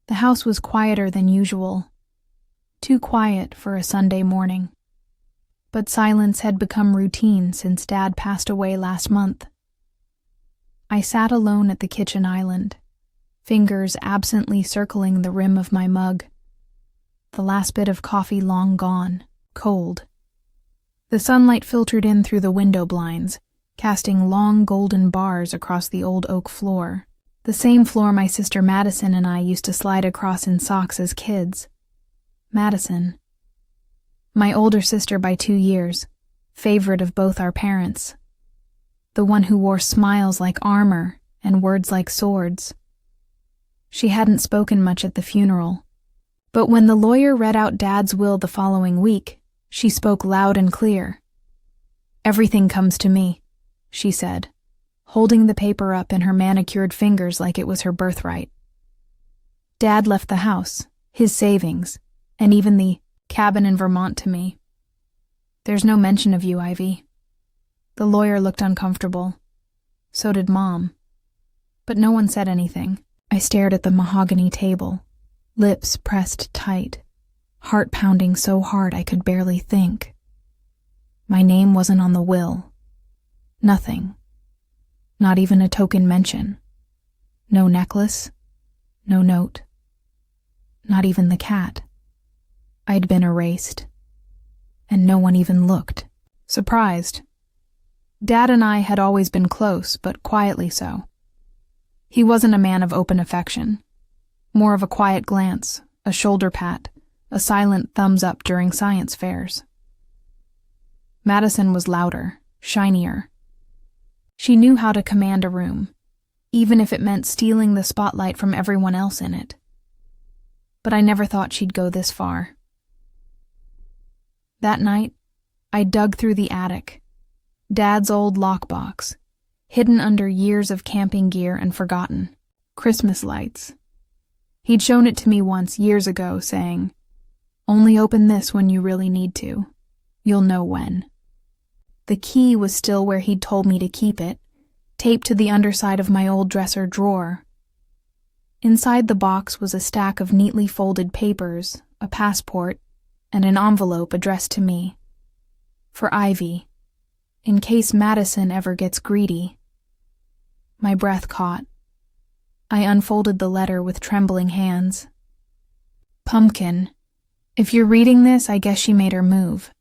The house was quieter than usual, too quiet for a Sunday morning. But silence had become routine since Dad passed away last month. I sat alone at the kitchen island, fingers absently circling the rim of my mug. The last bit of coffee long gone, cold. The sunlight filtered in through the window blinds, casting long golden bars across the old oak floor, the same floor my sister Madison and I used to slide across in socks as kids. Madison, my older sister by 2 years, favorite of both our parents, the one who wore smiles like armor and words like swords. She hadn't spoken much at the funeral, but when the lawyer read out Dad's will the following week, she spoke loud and clear. "Everything comes to me," she said, holding the paper up in her manicured fingers like it was her birthright. Dad left the house, his savings, and even the cabin in Vermont to me. "There's no mention of you, Ivy." The lawyer looked uncomfortable. So did Mom. But no one said anything. I stared at the mahogany table, lips pressed tight, heart pounding so hard I could barely think. My name wasn't on the will. Nothing. Not even a token mention. No necklace. No note. Not even the cat. I'd been erased. And no one even looked. Surprised. Dad and I had always been close, but quietly so. He wasn't a man of open affection. More of a quiet glance, a shoulder pat, a silent thumbs up during science fairs. Madison was louder, shinier. She knew how to command a room, even if it meant stealing the spotlight from everyone else in it. But I never thought she'd go this far. That night, I dug through the attic, Dad's old lockbox, hidden under years of camping gear and forgotten Christmas lights. He'd shown it to me once years ago, saying, "Only open this when you really need to. You'll know when." The key was still where he'd told me to keep it, taped to the underside of my old dresser drawer. Inside the box was a stack of neatly folded papers, a passport, and an envelope addressed to me. For Ivy, in case Madison ever gets greedy. My breath caught. I unfolded the letter with trembling hands. "Pumpkin, if you're reading this, I guess she made her move.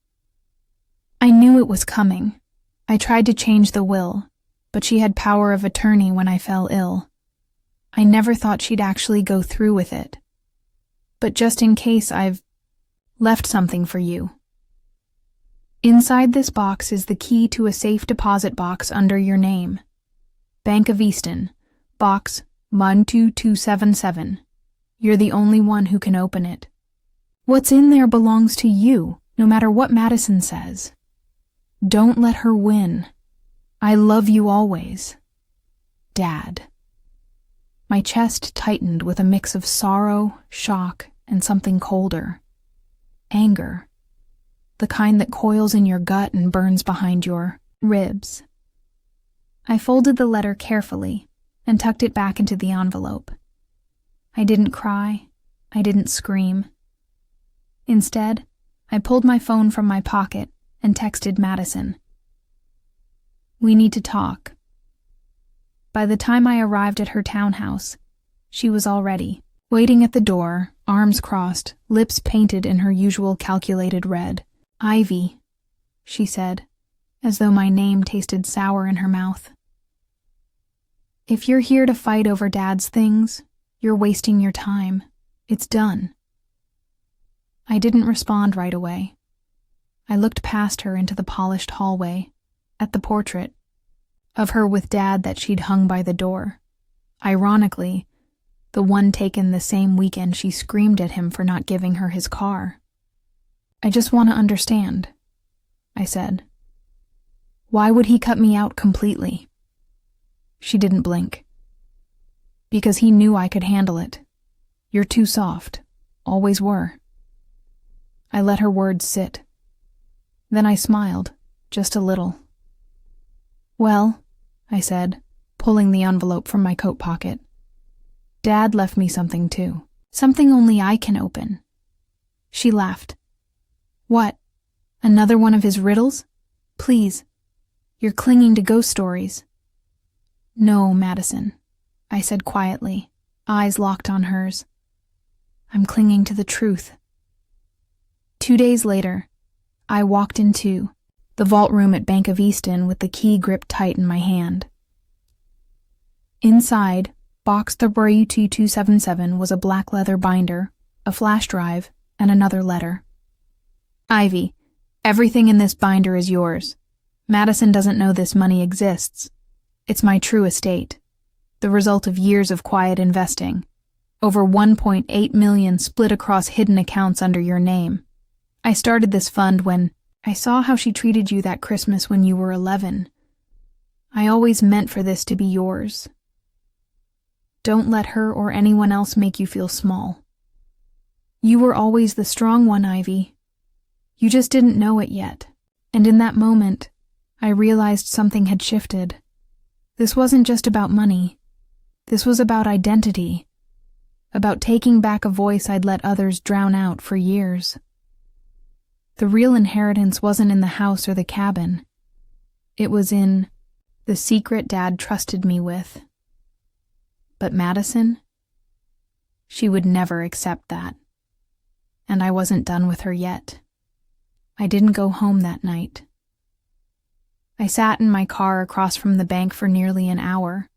I knew it was coming. I tried to change the will, but she had power of attorney when I fell ill. I never thought she'd actually go through with it. But just in case, I've left something for you. Inside this box is the key to a safe deposit box under your name. Bank of Easton, box 12277. You're the only one who can open it. What's in there belongs to you, no matter what Madison says. Don't let her win. I love you always. Dad." My chest tightened with a mix of sorrow, shock, and something colder. Anger. The kind that coils in your gut and burns behind your ribs. I folded the letter carefully and tucked it back into the envelope. I didn't cry. I didn't scream. Instead, I pulled my phone from my pocket and texted Madison. "We need to talk." By the time I arrived at her townhouse, she was already waiting at the door, arms crossed, lips painted in her usual calculated red. "Ivy," she said, as though my name tasted sour in her mouth. "If you're here to fight over Dad's things, you're wasting your time. It's done." I didn't respond right away. I looked past her into the polished hallway, at the portrait of her with Dad that she'd hung by the door. Ironically, the one taken the same weekend she screamed at him for not giving her his car. "I just want to understand," I said. "Why would he cut me out completely?" She didn't blink. "Because he knew I could handle it. You're too soft. Always were." I let her words sit. Then I smiled, just a little. "Well," I said, pulling the envelope from my coat pocket, "Dad left me something too." Something only I can open. She laughed. What? Another one of his riddles? Please. You're clinging to ghost stories. No, Madison, I said quietly, eyes locked on hers. I'm clinging to the truth. 2 days later, I walked into the vault room at Bank of Easton with the key gripped tight in my hand. Inside, boxed WT277 was a black leather binder, a flash drive, and another letter. Ivy, everything in this binder is yours. Madison doesn't know this money exists. It's my true estate, the result of years of quiet investing. Over $1.8 million split across hidden accounts under your name. I started this fund when I saw how she treated you that Christmas when you were 11. I always meant for this to be yours. Don't let her or anyone else make you feel small. You were always the strong one, Ivy. You just didn't know it yet. And in that moment, I realized something had shifted. This wasn't just about money. This was about identity. About taking back a voice I'd let others drown out for years. The real inheritance wasn't in the house or the cabin. It was in the secret Dad trusted me with. But Madison? She would never accept that. And I wasn't done with her yet. I didn't go home that night. I sat in my car across from the bank for nearly an hour,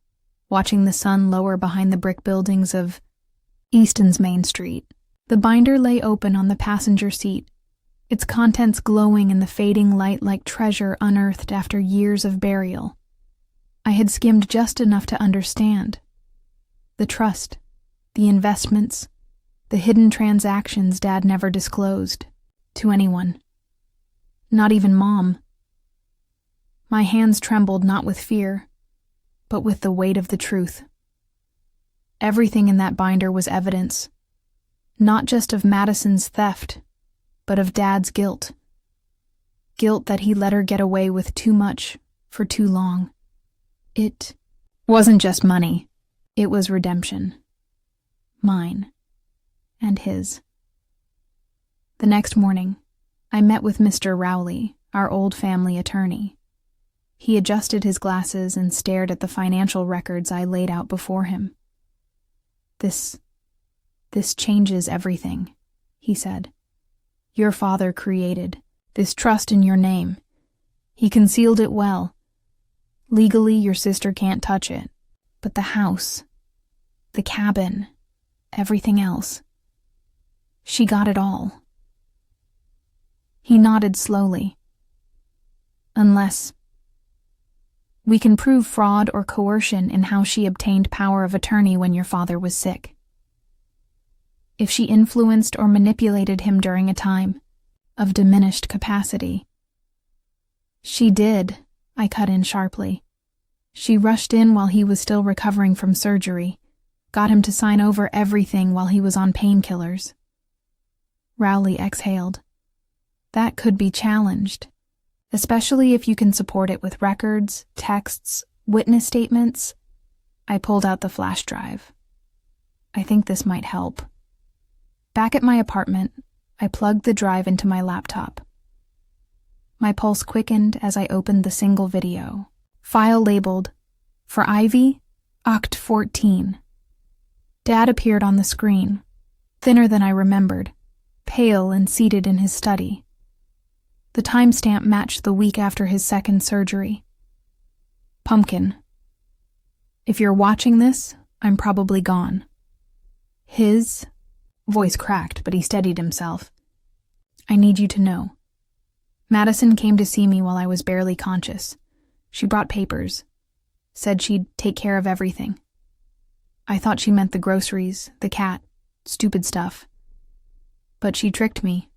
watching the sun lower behind the brick buildings of Easton's Main Street. The binder lay open on the passenger seat, its contents glowing in the fading light like treasure unearthed after years of burial. I had skimmed just enough to understand. The trust, the investments, the hidden transactions Dad never disclosed to anyone. Not even Mom. My hands trembled not with fear, but with the weight of the truth. Everything in that binder was evidence, not just of Madison's theft, but of Dad's guilt. Guilt that he let her get away with too much for too long. It wasn't just money, it was redemption. Mine and his. The next morning, I met with Mr. Rowley, our old family attorney. He adjusted his glasses and stared at the financial records I laid out before him. This changes everything, he said. Your father created this trust in your name. He concealed it well. Legally, your sister can't touch it. But the house, the cabin, everything else. She got it all. He nodded slowly. Unless we can prove fraud or coercion in how she obtained power of attorney when your father was sick. If she influenced or manipulated him during a time of diminished capacity. She did, I cut in sharply. She rushed in while he was still recovering from surgery, got him to sign over everything while he was on painkillers. Rowley exhaled. That could be challenged. Especially if you can support it with records, texts, witness statements. I pulled out the flash drive. I think this might help. Back at my apartment, I plugged the drive into my laptop. My pulse quickened as I opened the single video. File labeled, For Ivy, Oct 14. Dad appeared on the screen, thinner than I remembered, pale and seated in his study. The timestamp matched the week after his second surgery. Pumpkin. If you're watching this, I'm probably gone. His voice cracked, but he steadied himself. I need you to know. Madison came to see me while I was barely conscious. She brought papers. Said she'd take care of everything. I thought she meant the groceries, the cat, stupid stuff. But she tricked me.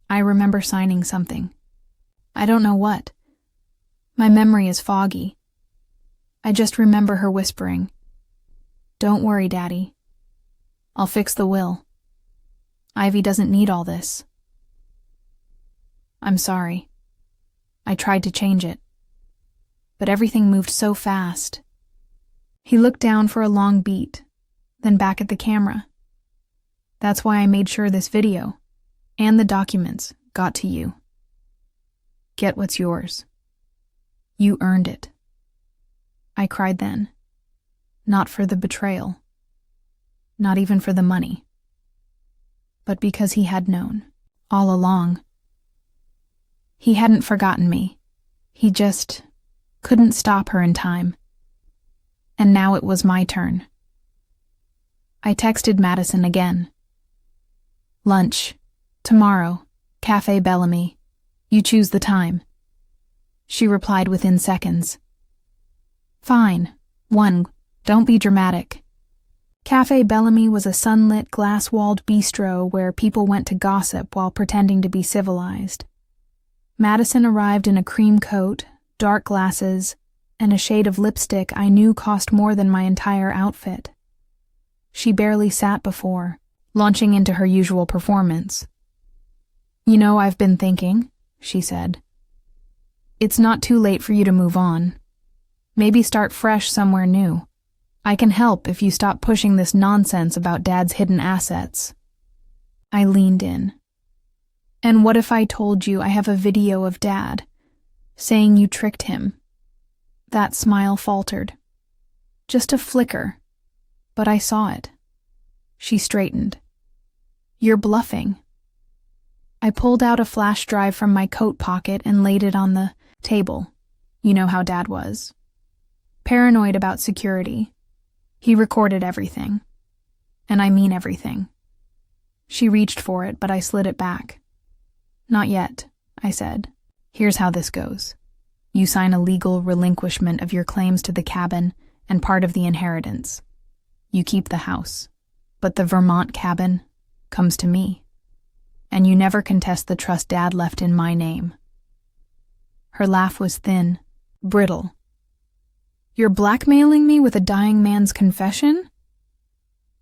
I remember signing something. I don't know what. My memory is foggy. I just remember her whispering, "Don't worry, Daddy. I'll fix the will. Ivy doesn't need all this." I'm sorry. I tried to change it. But everything moved so fast. He looked down for a long beat, then back at the camera. That's why I made sure this video and the documents got to you. Get what's yours. You earned it. I cried then. Not for the betrayal. Not even for the money. But because he had known, all along. He hadn't forgotten me. He just couldn't stop her in time. And now it was my turn. I texted Madison again. Lunch. Tomorrow. Cafe Bellamy. You choose the time. She replied within seconds. Fine. 1. Don't be dramatic. Cafe Bellamy was a sunlit, glass-walled bistro where people went to gossip while pretending to be civilized. Madison arrived in a cream coat, dark glasses, and a shade of lipstick I knew cost more than my entire outfit. She barely sat before, launching into her usual performance. You know, I've been thinking, she said. It's not too late for you to move on. Maybe start fresh somewhere new. I can help if you stop pushing this nonsense about Dad's hidden assets. I leaned in. And what if I told you I have a video of Dad, saying you tricked him? That smile faltered. Just a flicker, but I saw it. She straightened. You're bluffing. I pulled out a flash drive from my coat pocket and laid it on the table. You know how Dad was. Paranoid about security. He recorded everything. And I mean everything. She reached for it, but I slid it back. Not yet, I said. Here's how this goes. You sign a legal relinquishment of your claims to the cabin and part of the inheritance. You keep the house, but the Vermont cabin comes to me. And you never contest the trust Dad left in my name. Her laugh was thin, brittle. You're blackmailing me with a dying man's confession?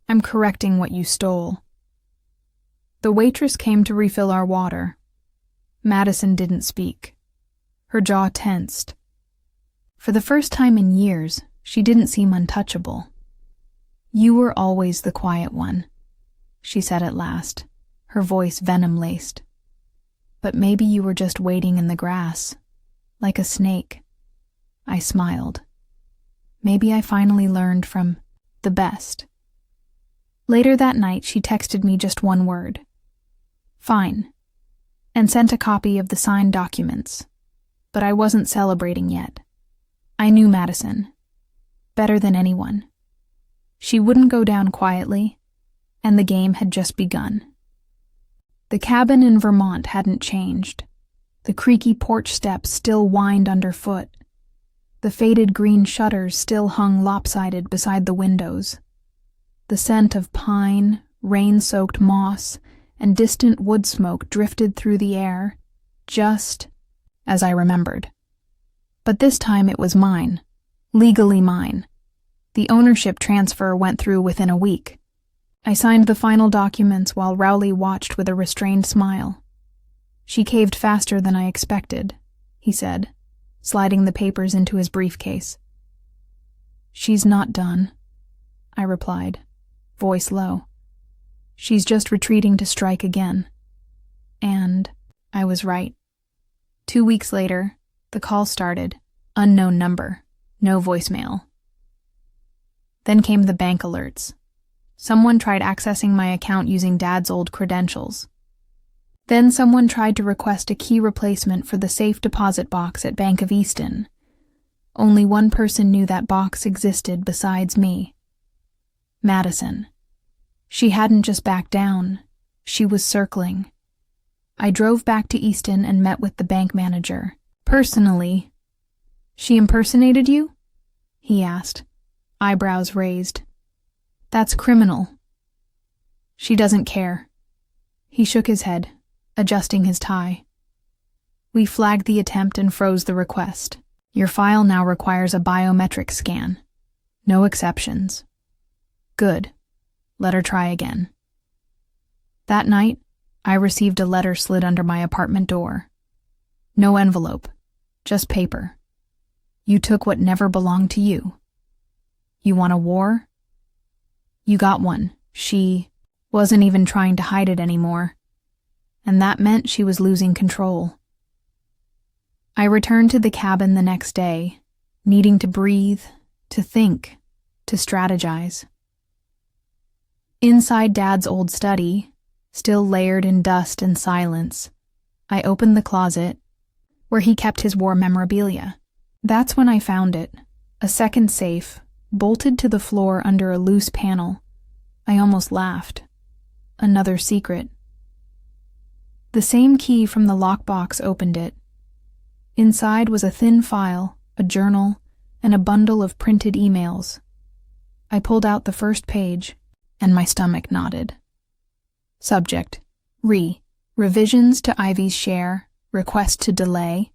I'm correcting what you stole. The waitress came to refill our water. Madison didn't speak. Her jaw tensed. For the first time in years, she didn't seem untouchable. You were always the quiet one, she said at last, her voice venom-laced. But maybe you were just waiting in the grass, like a snake. I smiled. Maybe I finally learned from the best. Later that night, she texted me just one word. Fine. And sent a copy of the signed documents. But I wasn't celebrating yet. I knew Madison. Better than anyone. She wouldn't go down quietly, and the game had just begun. The cabin in Vermont hadn't changed. The creaky porch steps still whined underfoot. The faded green shutters still hung lopsided beside the windows. The scent of pine, rain-soaked moss, and distant wood smoke drifted through the air, just as I remembered. But this time it was mine, legally mine. The ownership transfer went through within a week. I signed the final documents while Rowley watched with a restrained smile. She caved faster than I expected, he said, sliding the papers into his briefcase. She's not done, I replied, voice low. She's just retreating to strike again. And I was right. 2 weeks later, the call started. Unknown number. No voicemail. Then came the bank alerts. Someone tried accessing my account using Dad's old credentials. Then someone tried to request a key replacement for the safe deposit box at Bank of Easton. Only one person knew that box existed besides me. Madison. She hadn't just backed down. She was circling. I drove back to Easton and met with the bank manager. Personally. She impersonated you? He asked, eyebrows raised. That's criminal. She doesn't care. He shook his head, adjusting his tie. We flagged the attempt and froze the request. Your file now requires a biometric scan. No exceptions. Good. Let her try again. That night, I received a letter slid under my apartment door. No envelope, just paper. You took what never belonged to you. You want a war? You got one. She wasn't even trying to hide it anymore, and that meant she was losing control. I returned to the cabin the next day, needing to breathe, to think, to strategize. Inside Dad's old study, still layered in dust and silence, I opened the closet where he kept his war memorabilia. That's when I found it, a second safe, bolted to the floor under a loose panel. I almost laughed. Another secret. The same key from the lockbox opened it. Inside was a thin file, a journal, and a bundle of printed emails. I pulled out the first page, and my stomach knotted. Subject: Revisions to Ivy's share, request to delay.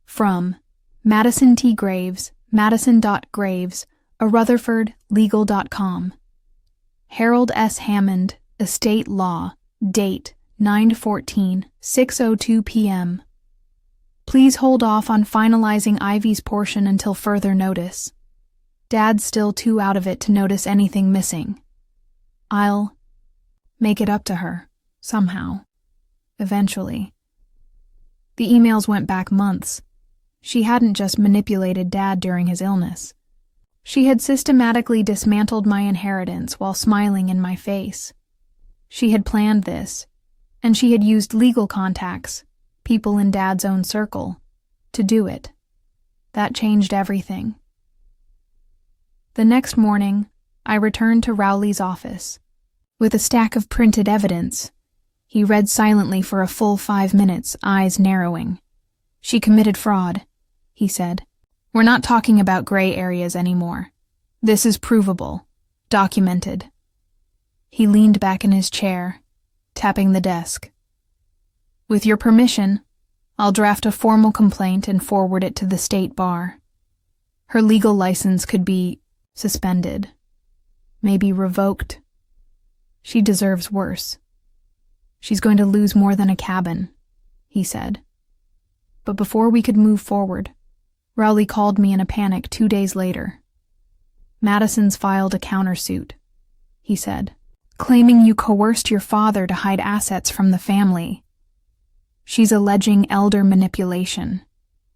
From Madison T. Graves, madison.graves, a Rutherford, legal.com. Harold S. Hammond, Estate Law, date 9/14, 6:02 p.m. Please hold off on finalizing Ivy's portion until further notice. Dad's still too out of it to notice anything missing. I'll make it up to her, somehow, eventually. The emails went back months. She hadn't just manipulated Dad during his illness. She had systematically dismantled my inheritance while smiling in my face. She had planned this, and she had used legal contacts, people in Dad's own circle, to do it. That changed everything. The next morning, I returned to Rowley's office. With a stack of printed evidence, he read silently for a full 5 minutes, eyes narrowing. She committed fraud, he said. We're not talking about gray areas anymore. This is provable, documented. He leaned back in his chair, tapping the desk. With your permission, I'll draft a formal complaint and forward it to the state bar. Her legal license could be suspended, maybe revoked. She deserves worse. She's going to lose more than a cabin, he said. But before we could move forward, Rowley called me in a panic 2 days later. Madison's filed a countersuit, he said, claiming you coerced your father to hide assets from the family. She's alleging elder manipulation.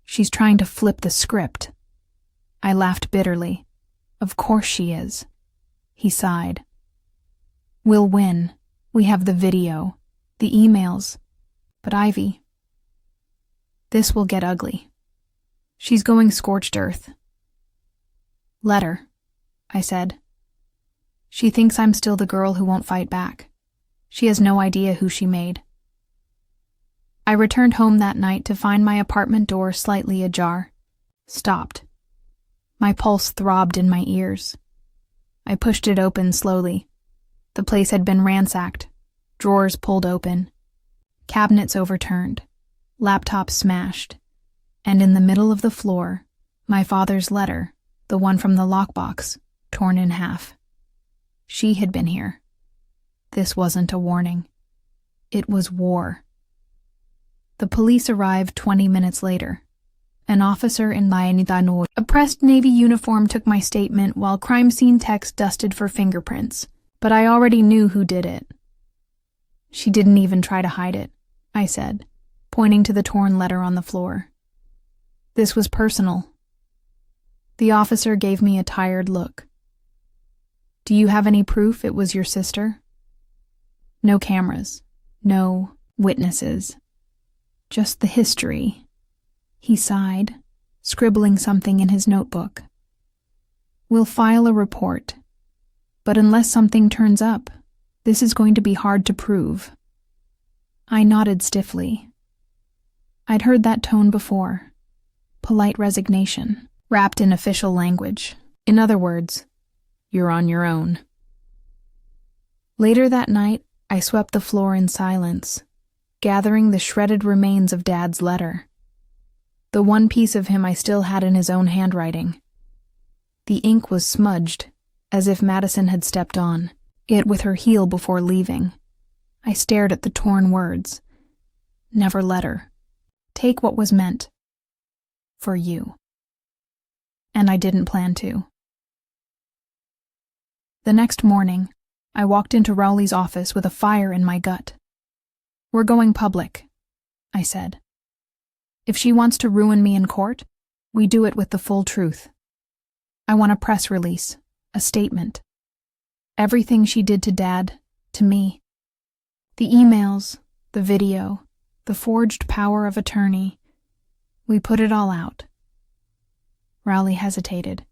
She's trying to flip the script. I laughed bitterly. Of course she is. He sighed. We'll win. We have the video, the emails. But Ivy, this will get ugly. She's going scorched earth. Let her, I said. She thinks I'm still the girl who won't fight back. She has no idea who she made. I returned home that night to find my apartment door slightly ajar. Stopped. My pulse throbbed in my ears. I pushed it open slowly. The place had been ransacked, drawers pulled open, cabinets overturned, laptops smashed, and in the middle of the floor, my father's letter, the one from the lockbox, torn in half. She had been here. This wasn't a warning. It was war. The police arrived 20 minutes later. An officer in a pressed Navy uniform took my statement while crime scene techs dusted for fingerprints, but I already knew who did it. She didn't even try to hide it, I said, pointing to the torn letter on the floor. This was personal. The officer gave me a tired look. Do you have any proof it was your sister? No cameras, no witnesses. Just the history. He sighed, scribbling something in his notebook. We'll file a report, but unless something turns up, this is going to be hard to prove. I nodded stiffly. I'd heard that tone before. Polite resignation, wrapped in official language. In other words, you're on your own. Later that night, I swept the floor in silence, gathering the shredded remains of Dad's letter. The one piece of him I still had in his own handwriting. The ink was smudged, as if Madison had stepped on it with her heel before leaving. I stared at the torn words. Never let her. Take what was meant. For you. And I didn't plan to. The next morning, I walked into Rowley's office with a fire in my gut. "We're going public," I said. "If she wants to ruin me in court, we do it with the full truth. I want a press release, a statement. Everything she did to Dad, to me. The emails, the video, the forged power of attorney. We put it all out." Rowley hesitated.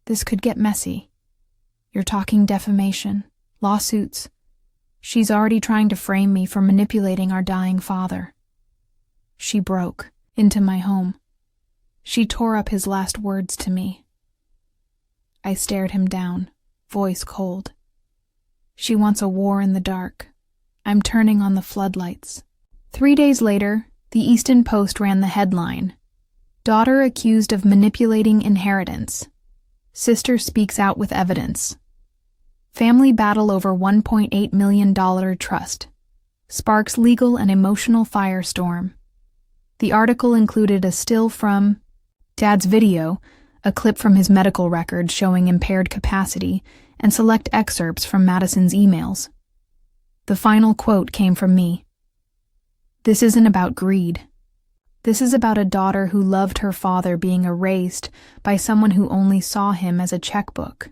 "This could get messy. You're talking defamation, lawsuits. She's already trying to frame me for manipulating our dying father. She broke into my home. She tore up his last words to me." I stared him down, voice cold. "She wants a war in the dark. I'm turning on the floodlights." 3 days later, the Easton Post ran the headline, "Daughter accused of manipulating inheritance. Sister speaks out with evidence. Family battle over $1.8 million trust. Sparks legal and emotional firestorm." The article included a still from Dad's video, a clip from his medical records showing impaired capacity, and select excerpts from Madison's emails. The final quote came from me. "This isn't about greed. This is about a daughter who loved her father being erased by someone who only saw him as a checkbook."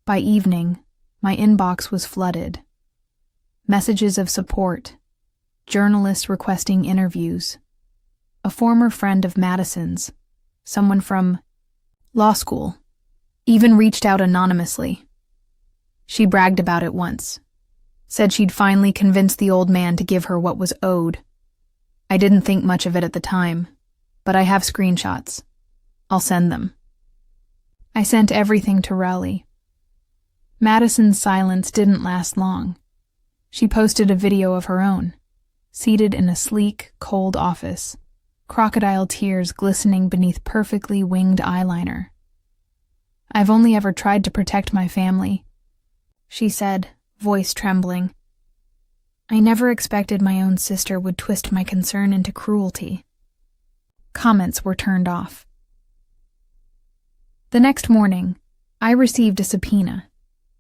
By evening, my inbox was flooded. Messages of support, journalists requesting interviews. A former friend of Madison's, someone from law school, even reached out anonymously. She bragged about it once, said she'd finally convinced the old man to give her what was owed. I didn't think much of it at the time, but I have screenshots. I'll send them. I sent everything to Rowley. Madison's silence didn't last long. She posted a video of her own, seated in a sleek, cold office, crocodile tears glistening beneath perfectly winged eyeliner. "I've only ever tried to protect my family," she said, voice trembling. "I never expected my own sister would twist my concern into cruelty." Comments were turned off. The next morning, I received a subpoena.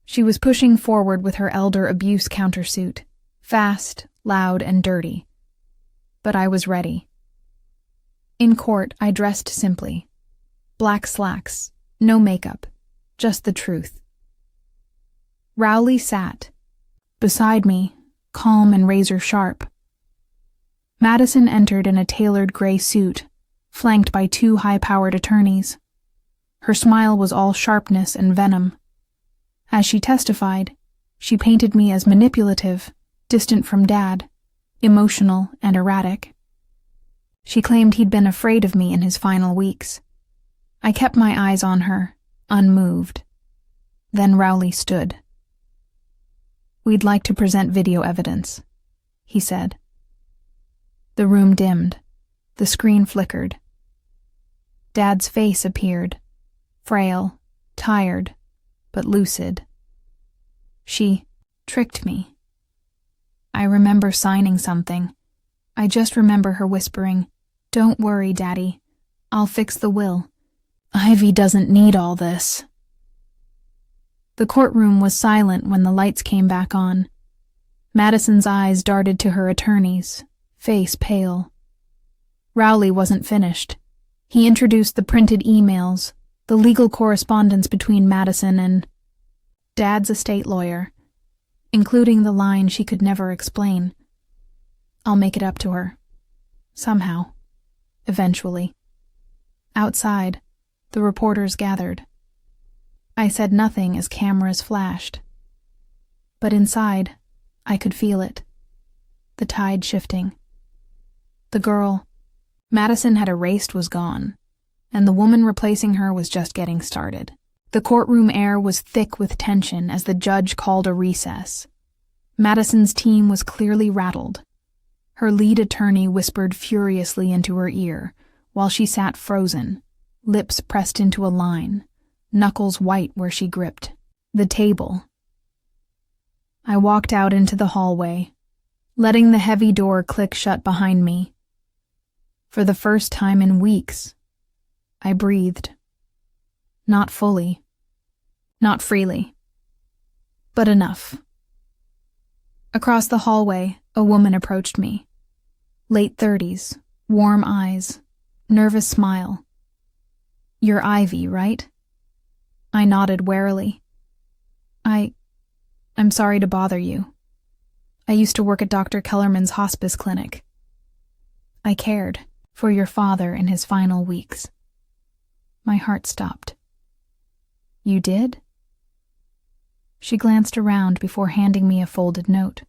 She was pushing forward with her elder abuse countersuit, fast, loud, and dirty. But I was ready. In court, I dressed simply. Black slacks, no makeup, just the truth. Rowley sat beside me, calm and razor-sharp. Madison entered in a tailored gray suit, flanked by 2 high-powered attorneys. Her smile was all sharpness and venom. As she testified, she painted me as manipulative, distant from Dad, emotional and erratic. She claimed he'd been afraid of me in his final weeks. I kept my eyes on her, unmoved. Then Rowley stood. "We'd like to present video evidence," he said. The room dimmed. The screen flickered. Dad's face appeared, frail, tired, but lucid. "She tricked me. I remember signing something. I just remember her whispering, 'Don't worry, Daddy. I'll fix the will. Ivy doesn't need all this.'" The courtroom was silent when the lights came back on. Madison's eyes darted to her attorneys, face pale. Rowley wasn't finished. He introduced the printed emails, the legal correspondence between Madison and Dad's estate lawyer, including the line she could never explain. "I'll make it up to her. Somehow. Eventually." Outside, the reporters gathered. I said nothing as cameras flashed. But inside, I could feel it. The tide shifting. The girl Madison had erased was gone, and the woman replacing her was just getting started. The courtroom air was thick with tension as the judge called a recess. Madison's team was clearly rattled. Her lead attorney whispered furiously into her ear, while she sat frozen, lips pressed into a line, knuckles white where she gripped the table. I walked out into the hallway, letting the heavy door click shut behind me. For the first time in weeks, I breathed. Not fully. Not freely. But enough. Across the hallway, a woman approached me. Late 30s, warm eyes, nervous smile. "You're Ivy, right?" I nodded warily. I'm sorry to bother you. I used to work at Dr. Kellerman's hospice clinic. I cared for your father in his final weeks. My heart stopped. You did? She glanced around before handing me a folded note.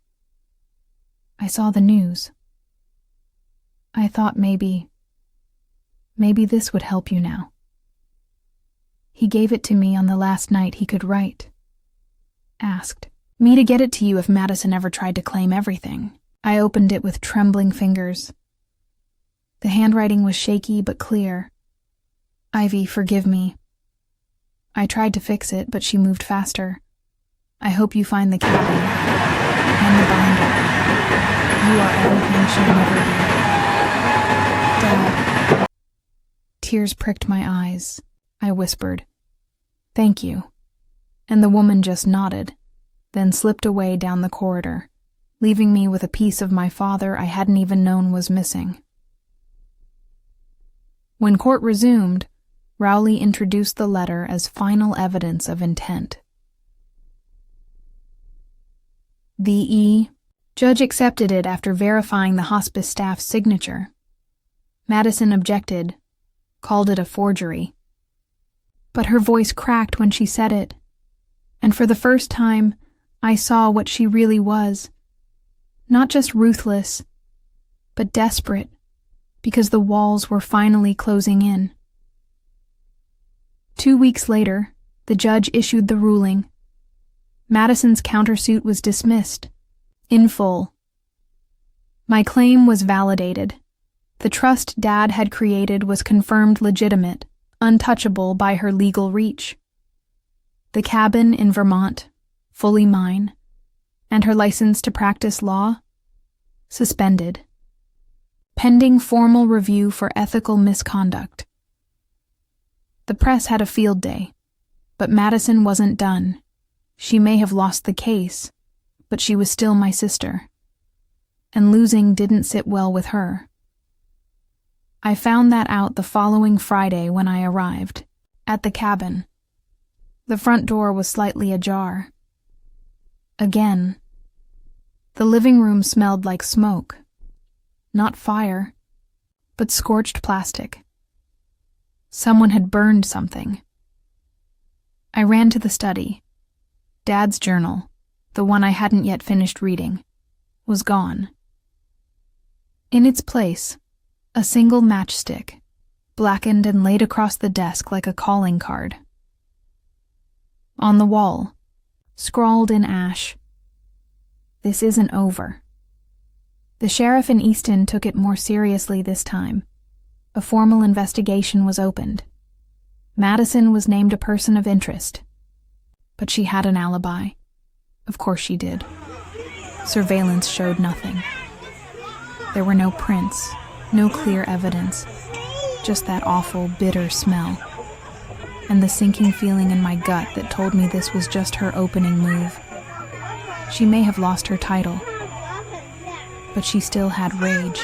I saw the news. I thought maybe this would help you now. He gave it to me on the last night he could write. Asked me to get it to you if Madison ever tried to claim everything. I opened it with trembling fingers. The handwriting was shaky but clear. Ivy, forgive me. I tried to fix it, but she moved faster. I hope you find the cabin and the binder. You are everything she'll never be. Dad. Tears pricked my eyes. I whispered, "Thank you." And the woman just nodded, then slipped away down the corridor, leaving me with a piece of my father I hadn't even known was missing. When court resumed, Rowley introduced the letter as final evidence of intent. The judge accepted it after verifying the hospice staff's signature. Madison objected, called it a forgery. But her voice cracked when she said it, and for the first time, I saw what she really was. Not just ruthless, but desperate, because the walls were finally closing in. 2 weeks later, the judge issued the ruling. Madison's countersuit was dismissed, in full. My claim was validated. The trust Dad had created was confirmed legitimate, untouchable by her legal reach. The cabin in Vermont, fully mine, and her license to practice law, suspended, pending formal review for ethical misconduct. The press had a field day, but Madison wasn't done. She may have lost the case, but she was still my sister, and losing didn't sit well with her. I found that out the following Friday when I arrived, at the cabin. The front door was slightly ajar. Again. The living room smelled like smoke. Not fire, but scorched plastic. Someone had burned something. I ran to the study. Dad's journal, the one I hadn't yet finished reading, was gone. In its place, a single matchstick, blackened and laid across the desk like a calling card. On the wall, scrawled in ash, "This isn't over." The sheriff in Easton took it more seriously this time. A formal investigation was opened. Madison was named a person of interest. But she had an alibi. Of course she did. Surveillance showed nothing. There were no prints, no clear evidence, just that awful, bitter smell, and the sinking feeling in my gut that told me this was just her opening move. She may have lost her title, but she still had rage.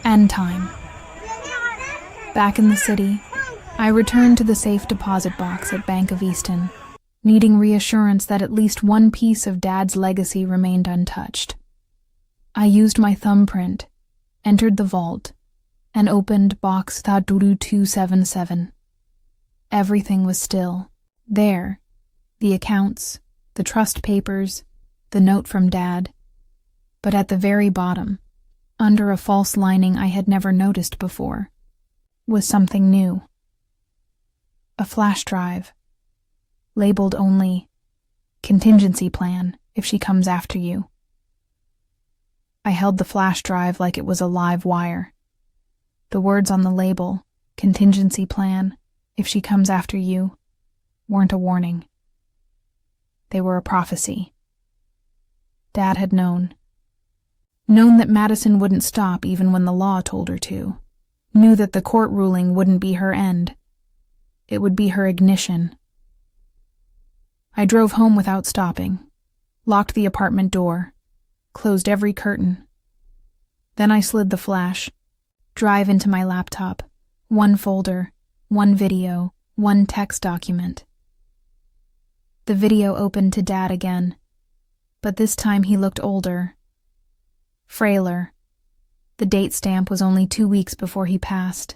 And time. Back in the city, I returned to the safe deposit box at Bank of Easton, needing reassurance that at least one piece of Dad's legacy remained untouched. I used my thumbprint, entered the vault, and opened box Thaduru 277. Everything was still. There, the accounts, the trust papers, the note from Dad. But at the very bottom, under a false lining I had never noticed before, was something new. A flash drive, labeled only "Contingency Plan if she comes after you." I held the flash drive like it was a live wire. The words on the label, "Contingency Plan if she comes after you," weren't a warning. They were a prophecy. Dad had known that Madison wouldn't stop even when the law told her to, knew that the court ruling wouldn't be her end. It would be her ignition. I drove home without stopping, locked the apartment door, closed every curtain. Then I slid the flash, drive into my laptop, one folder, one video, one text document. The video opened to Dad again, but this time he looked older, frailer. The date stamp was only 2 weeks before he passed.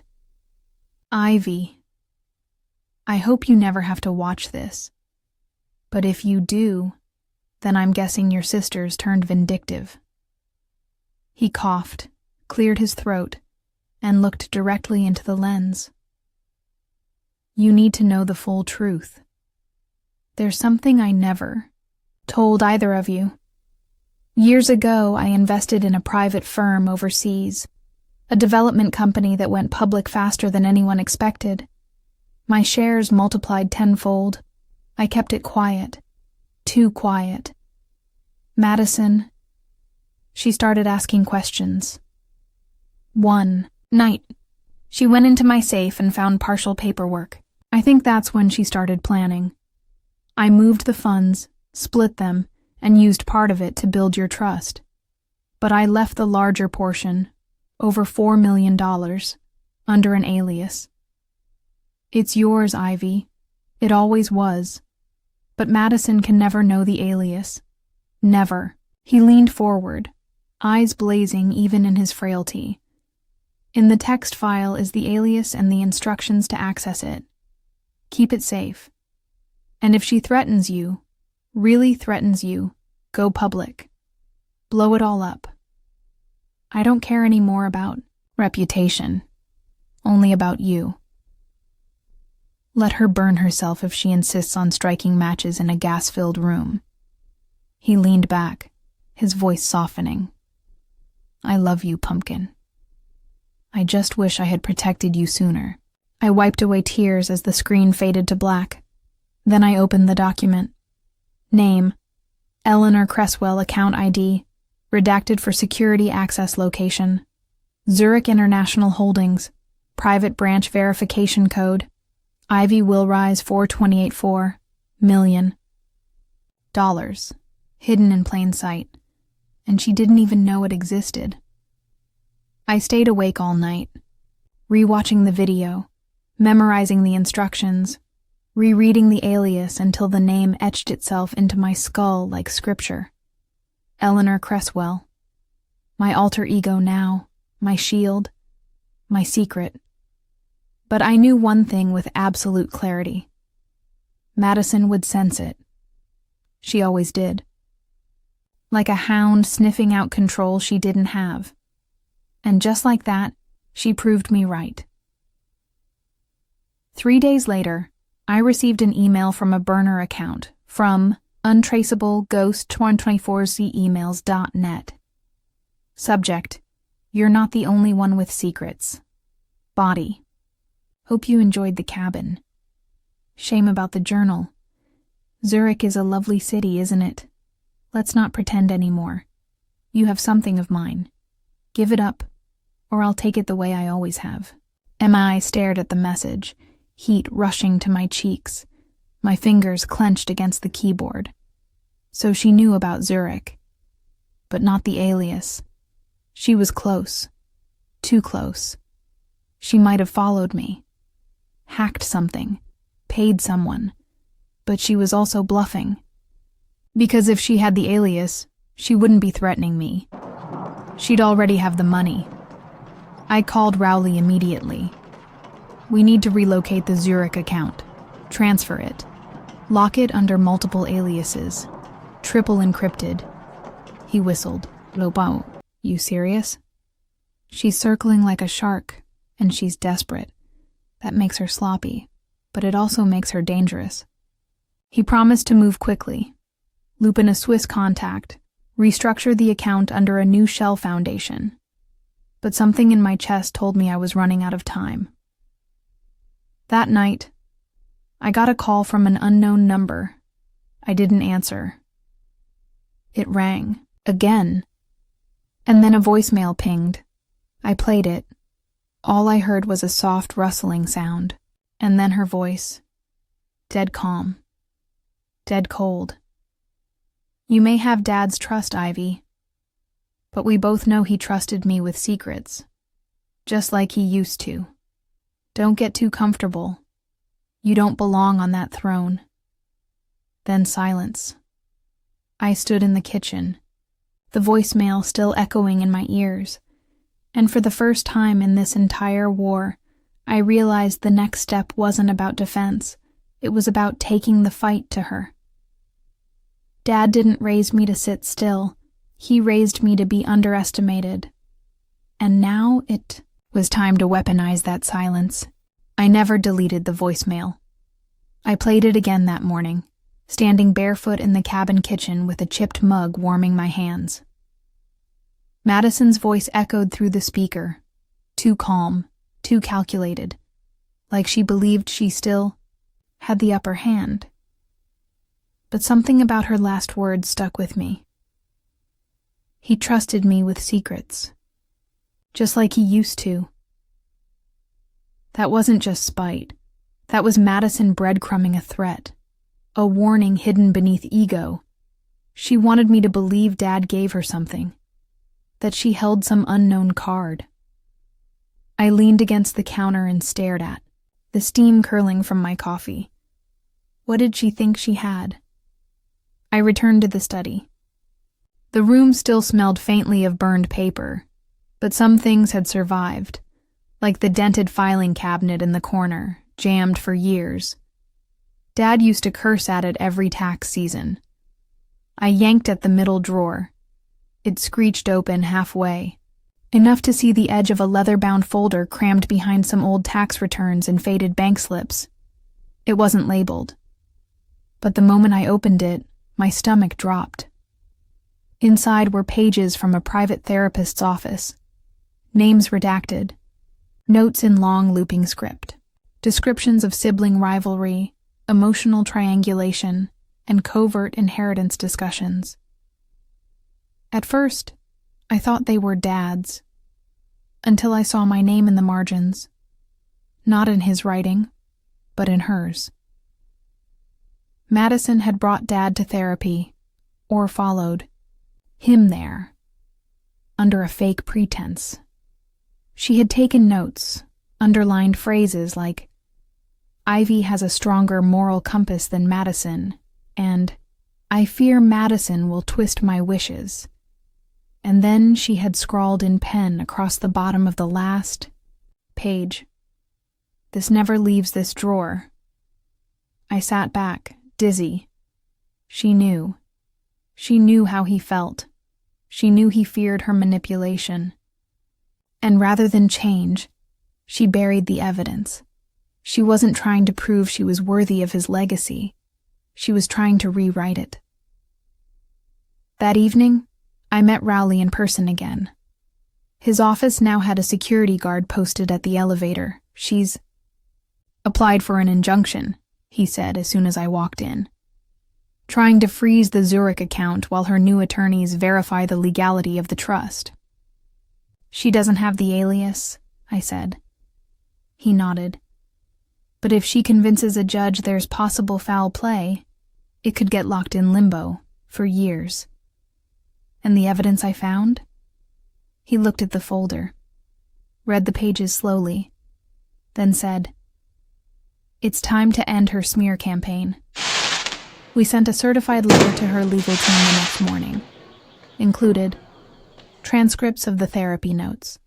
Ivy, I hope you never have to watch this. But if you do, then I'm guessing your sisters turned vindictive. He coughed, cleared his throat, and looked directly into the lens. You need to know the full truth. There's something I never told either of you. Years ago, I invested in a private firm overseas, a development company that went public faster than anyone expected. My shares multiplied tenfold. I kept it quiet. Too quiet. Madison, she started asking questions. One night, she went into my safe and found partial paperwork. I think that's when she started planning. I moved the funds, split them, and used part of it to build your trust. But I left the larger portion, over $4 million, under an alias. It's yours, Ivy. It always was. But Madison can never know the alias. Never. He leaned forward, eyes blazing even in his frailty. In the text file is the alias and the instructions to access it. Keep it safe. And if she threatens you, really threatens you, go public. Blow it all up. I don't care anymore about reputation, only about you. Let her burn herself if she insists on striking matches in a gas-filled room. He leaned back, his voice softening. I love you, Pumpkin. I just wish I had protected you sooner. I wiped away tears as the screen faded to black. Then I opened the document. Name, Eleanor Cresswell, account ID, redacted for security access location. Zurich International Holdings, private branch verification code. Ivy Willrise 4284, million. Dollars, hidden in plain sight, and she didn't even know it existed. I stayed awake all night, rewatching the video, memorizing the instructions, rereading the alias until the name etched itself into my skull like scripture. Eleanor Cresswell. My alter ego now, my shield, my secret. But I knew one thing with absolute clarity. Madison would sense it. She always did. Like a hound sniffing out control she didn't have. And just like that, she proved me right. 3 days later, I received an email from a burner account from untraceableghost2024cemails.net. Subject: You're not the only one with secrets. Body: Hope you enjoyed the cabin. Shame about the journal. Zurich is a lovely city, isn't it? Let's not pretend anymore. You have something of mine. Give it up, or I'll take it the way I always have. Emma stared at the message, heat rushing to my cheeks, my fingers clenched against the keyboard. So she knew about Zurich, but not the alias. She was close, too close. She might have followed me, hacked something, paid someone, but she was also bluffing. Because if she had the alias, she wouldn't be threatening me. She'd already have the money. I called Rowley immediately. We need to relocate the Zurich account, transfer it, lock it under multiple aliases, triple encrypted. He whistled. Lobau, you serious? She's circling like a shark, and she's desperate. That makes her sloppy, but it also makes her dangerous. He promised to move quickly, loop in a Swiss contact, restructure the account under a new shell foundation. But something in my chest told me I was running out of time. That night, I got a call from an unknown number. I didn't answer. It rang, again, and then a voicemail pinged. I played it. All I heard was a soft rustling sound, and then her voice, dead calm. dead cold. You may have Dad's trust, Ivy, but we both know he trusted me with secrets, just like he used to. Don't get too comfortable. You don't belong on that throne. Then silence. I stood in the kitchen, the voicemail still echoing in my ears, and for the first time in this entire war, I realized the next step wasn't about defense. It was about taking the fight to her. Dad didn't raise me to sit still. He raised me to be underestimated. And now it was time to weaponize that silence. I never deleted the voicemail. I played it again that morning, standing barefoot in the cabin kitchen with a chipped mug warming my hands. Madison's voice echoed through the speaker, too calm, too calculated, like she believed she still had the upper hand. But something about her last words stuck with me. He trusted me with secrets, just like he used to. That wasn't just spite. That was Madison breadcrumbing a threat, a warning hidden beneath ego. She wanted me to believe Dad gave her something, that she held some unknown card. I leaned against the counter and stared at, the steam curling from my coffee. What did she think she had? I returned to the study. The room still smelled faintly of burned paper, but some things had survived, like the dented filing cabinet in the corner, jammed for years. Dad used to curse at it every tax season. I yanked at the middle drawer. It screeched open halfway, enough to see the edge of a leather-bound folder crammed behind some old tax returns and faded bank slips. It wasn't labeled. But the moment I opened it, my stomach dropped. Inside were pages from a private therapist's office, names redacted, notes in long looping script, descriptions of sibling rivalry, emotional triangulation, and covert inheritance discussions. At first, I thought they were Dad's, until I saw my name in the margins, not in his writing, but in hers. Madison had brought Dad to therapy, or followed him there, under a fake pretense. She had taken notes, underlined phrases like, "Ivy has a stronger moral compass than Madison," and "I fear Madison will twist my wishes." And then she had scrawled in pen across the bottom of the last page, "This never leaves this drawer." I sat back, dizzy. She knew. She knew how he felt. She knew he feared her manipulation. And rather than change, she buried the evidence. She wasn't trying to prove she was worthy of his legacy. She was trying to rewrite it. That evening, I met Rowley in person again. His office now had a security guard posted at the elevator. "She's applied for an injunction," he said as soon as I walked in. "Trying to freeze the Zurich account while her new attorneys verify the legality of the trust." "She doesn't have the alias," I said. He nodded. "But if she convinces a judge there's possible foul play, it could get locked in limbo for years." "And the evidence I found?" He looked at the folder, read the pages slowly, then said, "It's time to end her smear campaign." We sent a certified letter to her legal team the next morning. Included transcripts of the therapy notes,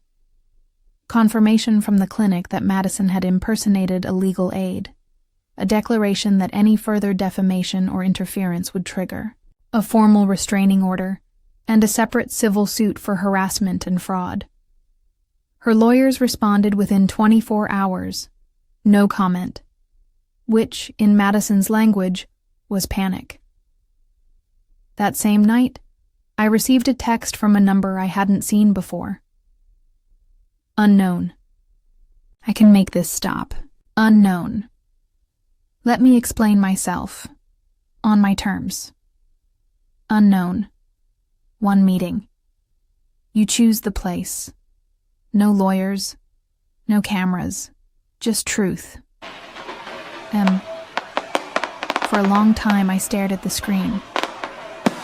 confirmation from the clinic that Madison had impersonated a legal aid, a declaration that any further defamation or interference would trigger, a formal restraining order, and a separate civil suit for harassment and fraud. Her lawyers responded within 24 hours, no comment, which, in Madison's language, was panic. That same night, I received a text from a number I hadn't seen before. Unknown. I can make this stop. Unknown. Let me explain myself. On my terms. Unknown. One meeting. You choose the place. No lawyers. No cameras. Just truth. For For a long time, I stared at the screen.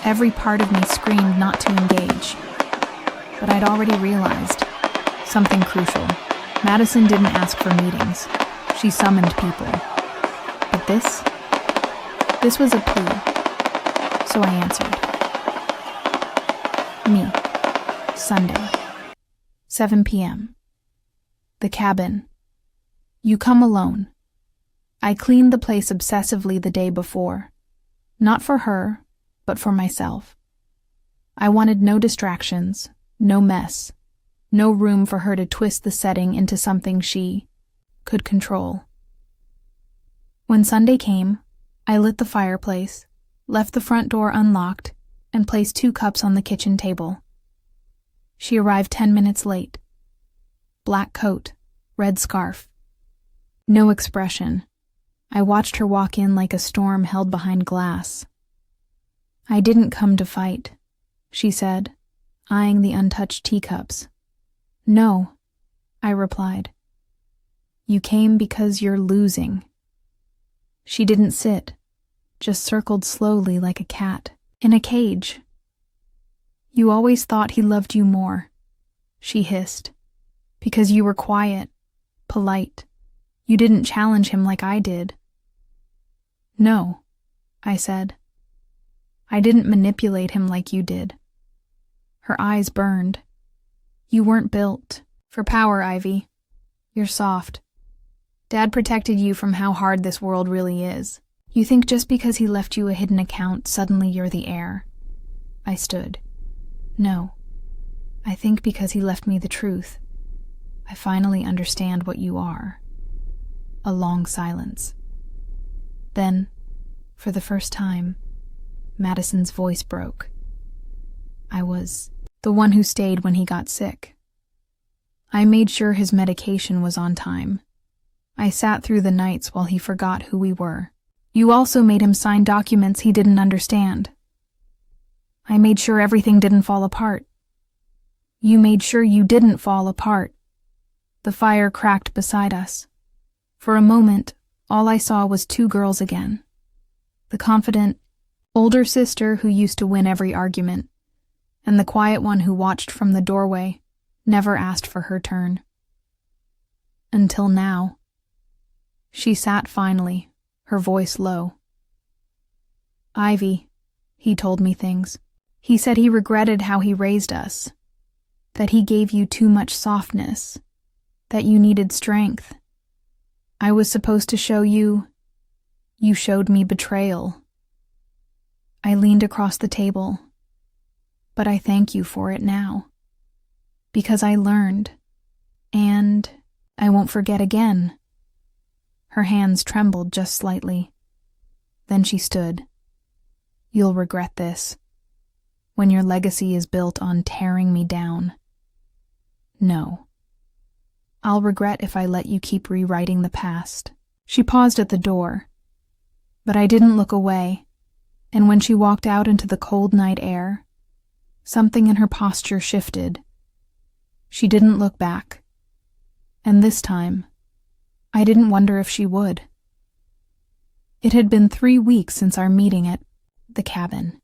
Every part of me screamed not to engage. But I'd already realized something crucial. Madison didn't ask for meetings. She summoned people. But this was a plea. So I answered. Me. Sunday. 7 p.m. The cabin. You come alone. I cleaned the place obsessively the day before. Not for her, but for myself. I wanted no distractions, no mess, no room for her to twist the setting into something she could control. When Sunday came, I lit the fireplace, left the front door unlocked, and placed 2 cups on the kitchen table. She arrived 10 minutes late. Black coat, red scarf. No expression. I watched her walk in like a storm held behind glass. I didn't come to fight, she said, eyeing the untouched teacups. No, I replied. You came because you're losing. She didn't sit, just circled slowly like a cat in a cage. You always thought he loved you more, she hissed, because you were quiet, polite. You didn't challenge him like I did. No, I said. I didn't manipulate him like you did. Her eyes burned. You weren't built for power, Ivy. You're soft. Dad protected you from how hard this world really is. You think just because he left you a hidden account, suddenly you're the heir. I stood. No. I think because he left me the truth. I finally understand what you are. A long silence. Then, for the first time, Madison's voice broke. I was the one who stayed when he got sick. I made sure his medication was on time. I sat through the nights while he forgot who we were. You also made him sign documents he didn't understand. I made sure everything didn't fall apart. You made sure you didn't fall apart. The fire cracked beside us. For a moment, all I saw was 2 girls again. The confident, older sister who used to win every argument, and the quiet one who watched from the doorway, never asked for her turn. Until now. She sat finally, her voice low. Ivy, he told me things. He said he regretted how he raised us, that he gave you too much softness, that you needed strength. I was supposed to show you. You showed me betrayal. I leaned across the table, but I thank you for it now. Because I learned, and I won't forget again. Her hands trembled just slightly. Then she stood. You'll regret this, when your legacy is built on tearing me down. No. I'll regret if I let you keep rewriting the past. She paused at the door, but I didn't look away, and when she walked out into the cold night air, something in her posture shifted. She didn't look back, and this time, I didn't wonder if she would. It had been 3 weeks since our meeting at the cabin.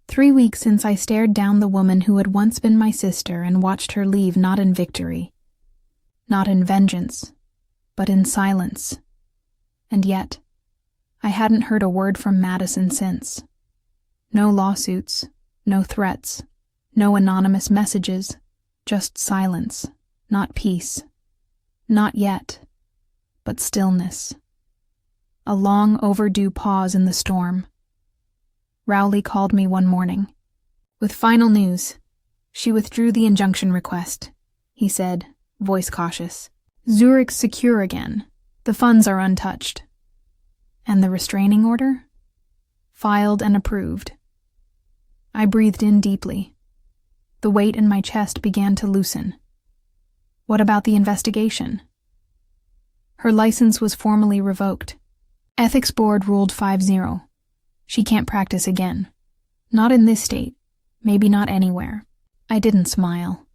3 weeks since I stared down the woman who had once been my sister and watched her leave not in victory, not in vengeance, but in silence. And yet, I hadn't heard a word from Madison since. No lawsuits, no threats, no anonymous messages, just silence, not peace. Not yet, but stillness. A long overdue pause in the storm. Rowley called me one morning. With final news, she withdrew the injunction request, he said, voice cautious. Zurich's secure again. The funds are untouched. And the restraining order? Filed and approved. I breathed in deeply. The weight in my chest began to loosen. What about the investigation? Her license was formally revoked. Ethics Board ruled 5-0. She can't practice again. Not in this state. Maybe not anywhere. I didn't smile.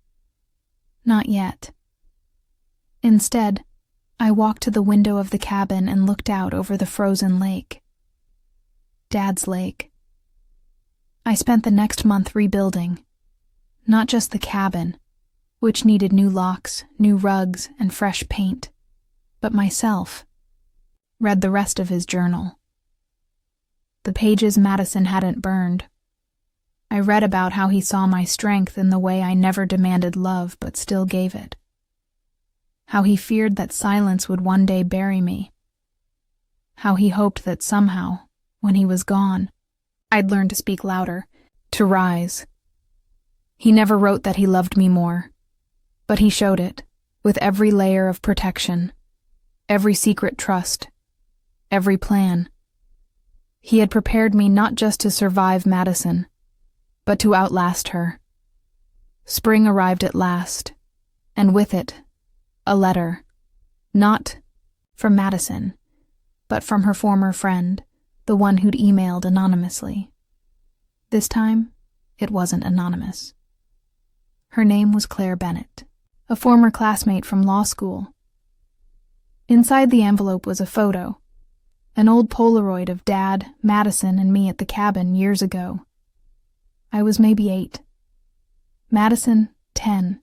Not yet. Instead, I walked to the window of the cabin and looked out over the frozen lake. Dad's lake. I spent the next month rebuilding, not just the cabin, which needed new locks, new rugs, and fresh paint, but myself. Read the rest of his journal. The pages Madison hadn't burned. I read about how he saw my strength in the way I never demanded love but still gave it. How he feared that silence would one day bury me. How he hoped that somehow, when he was gone, I'd learn to speak louder, to rise. He never wrote that he loved me more, but he showed it, with every layer of protection, every secret trust, every plan. He had prepared me not just to survive Madison, but to outlast her. Spring arrived at last, and with it, a letter, not from Madison, but from her former friend, the one who'd emailed anonymously. This time, it wasn't anonymous. Her name was Claire Bennett, a former classmate from law school. Inside the envelope was a photo, an old Polaroid of Dad, Madison, and me at the cabin years ago. I was maybe 8. Madison, 10.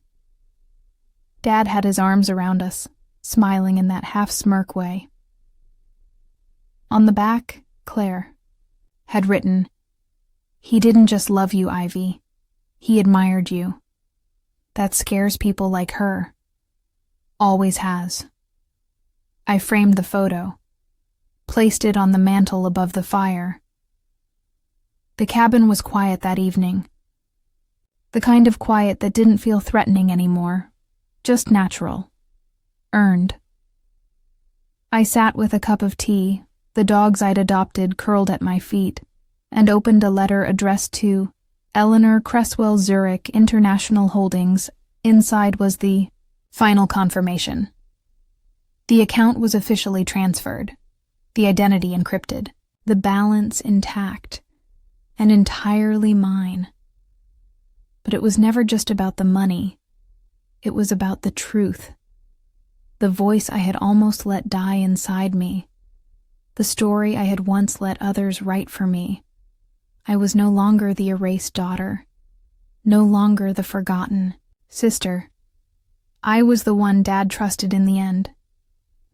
Dad had his arms around us, smiling in that half-smirk way. On the back, Claire had written, "He didn't just love you, Ivy. He admired you. That scares people like her. Always has." I framed the photo, placed it on the mantel above the fire. The cabin was quiet that evening. The kind of quiet that didn't feel threatening anymore, just natural, earned. I sat with a cup of tea, the dogs I'd adopted curled at my feet, and opened a letter addressed to Eleanor Cresswell Zurich International Holdings. Inside was the final confirmation. The account was officially transferred, the identity encrypted, the balance intact, and entirely mine. But it was never just about the money. It was about the truth. The voice I had almost let die inside me. The story I had once let others write for me. I was no longer the erased daughter, no longer the forgotten sister. I was the one Dad trusted in the end,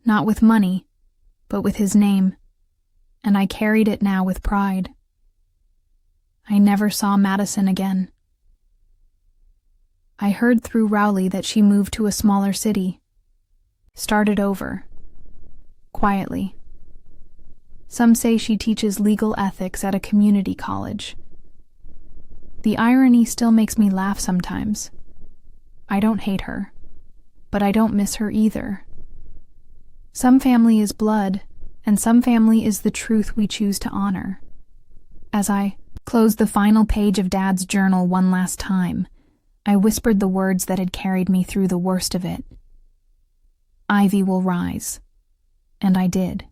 not with money, but with his name, and I carried it now with pride. I never saw Madison again. I heard through Rowley that she moved to a smaller city, started over, quietly. Some say she teaches legal ethics at a community college. The irony still makes me laugh sometimes. I don't hate her, but I don't miss her either. Some family is blood, and some family is the truth we choose to honor. As I closed the final page of Dad's journal one last time, I whispered the words that had carried me through the worst of it. Ivy will rise. And I did.